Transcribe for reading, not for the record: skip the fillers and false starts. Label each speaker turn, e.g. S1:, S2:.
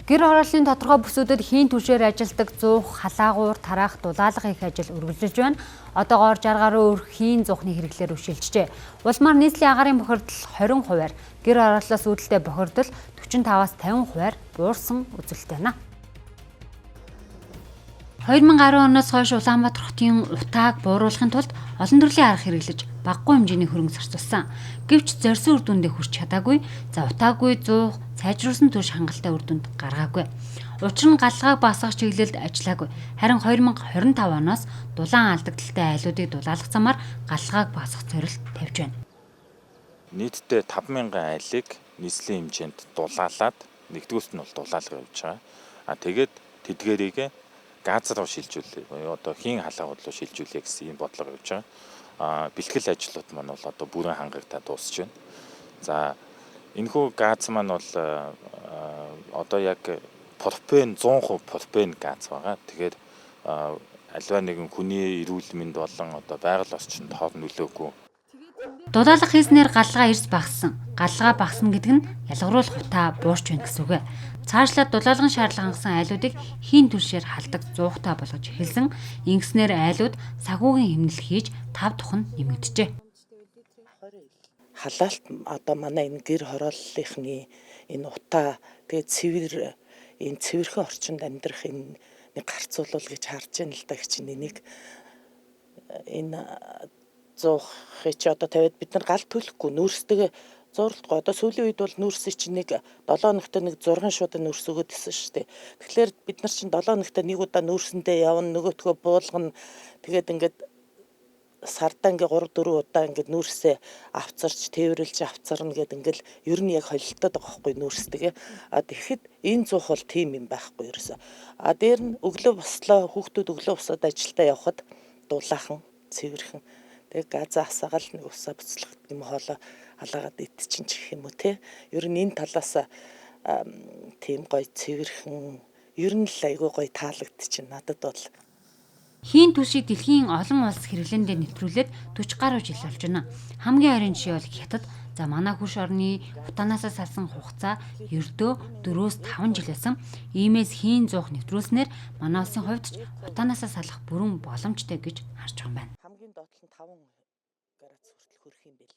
S1: Гэр хорооллын тодорхой бүсүүдэд хийн түвшээр ажилдаг 100 халаагуур тараах дулаалга их ажил үргэлжилж байна. Одоогоор 60 гаруй өр хийн зуухны хэрэглээр өшөөлжжээ. Улмаар нийслэлийн агаарын бохирдол 20%, гэр хорооллоос үүдэлтэй бохирдол 45-аас 50%-аар буурсан үзүүлэлт байна. 2010 оноос хойш Улаанбаатар хотын утааг бууруулахын тулд олон төрлийн арга хэрэглэж багагүй хэмжээний хөрөнгө зарцуулсан. Гэвч зорьсон үр дүндээ хүрч чадаагүй, утаагүй 100 сайжруулсан турш хангалттай үр дүнд гаргаагүй. Учир нь галлгааг басгах чиглэлд ажиллаагүй. Харин 2025 оноос дулаан алдагдaltaй айлуудыг дулаалгах замаар галлгааг басгах зорилт тавьж байна.
S2: Нийтдээ 5,000 айлыг нийслэлийн хэмжээнд дулаалаад нэгдүгüүрт нь бол дулаалга явьж байгаа. Тэгээд тэдгээрийг газар руу шилжүүлээ. Одоо хийн халаагууд руу шилжүүлээ гэсэн ийм бодлого явьж байгаа. Бэлтгэл ажлууд маань бол одоо бүрэн хангагдаад дуусч байна. За энэхүү газ маань бол одоо яг пропен 100% пропен газ байгаа. Тэгэхээр альва нэгэн хүний эрүүл мэнд болон одоо байгаль орчинд хор нөлөөгүй.
S1: Дулаалга хийснээр галлгаа эрс багассан. Галлгаа багасна гэдэг нь ялгаруулах утаа буурч байна гэсэн үг. Цаашлаад дулаалгын шаардлага хангасан айлуудыг хийн түвшээр халдаг 100-тай болгож эхэлсэн. Ингэснээр айлууд сагуугийн хэмнэл хийж 5 тухн нэмэгдэжээ.
S3: Халаалт одоо манай энэ гэр хорооллынхны энэ утаа тэгээд энэ цэвэрхэн орчинд амьдрах энэ нэг гарцуулал гэж харж байна л да гэж нэг энэ 100-ыг чи одоо тавиад бид нар гал төлөхгүй нүүрстэйгээ зурлахгүй. Одоо сүүлийн үед бол нүүрсийг чи нэг 7 хоногт нэг 6 шуудаа нүүрс өгöd гэсэн шүү дээ. Тэгэхээр бид нар чинь 7 хоногт нэг удаа нүүрсэндээ явна, нөгөөтгөө буулгана. Тэгээд ингээд сардаа ингээ 3-4 удаа ингээд нүүрсээ авцарч, тээвэрлж авцарна гэдэг ингээл ер нь яг холилтоод байгаа байхгүй нүүрстэйгээ. Тэгэхэд энэ зуух бол тийм юм байхгүй ерөөсөө. Дээр нь өглөө бослоо хүүхдүүд өглөө босоод ажилдаа явхад дулаахан, цэвэрхэн. Тэгээ газаа асаагаал нэг усаа буцлах юм хоолоо халаагаад идчихин ч гэх юм уу те. Ер нь энэ талаас тийм гоё цэвэрхэн ер нь л айгүй гоё таалагдчихэв надад бол.
S1: Хийн түвшийг дэлхийн олон улс хэрэглээндээ нэвтрүүлээд 40 гаруй жил болж байна. Хамгийн ойрын жишээ бол Хятад. За манай хөрш орны утаанаасаа салсан хугацаа ердөө 4-5 жил байсан. Иймээс хийн зуух нэвтрүүлснээр манай улсын хувьд ч утаанаасаа салах бүрэн боломжтой гэж харж байгаа юм байна.
S3: Хамгийн доотлол нь 5 градус хүртэл хүрэх юм билээ.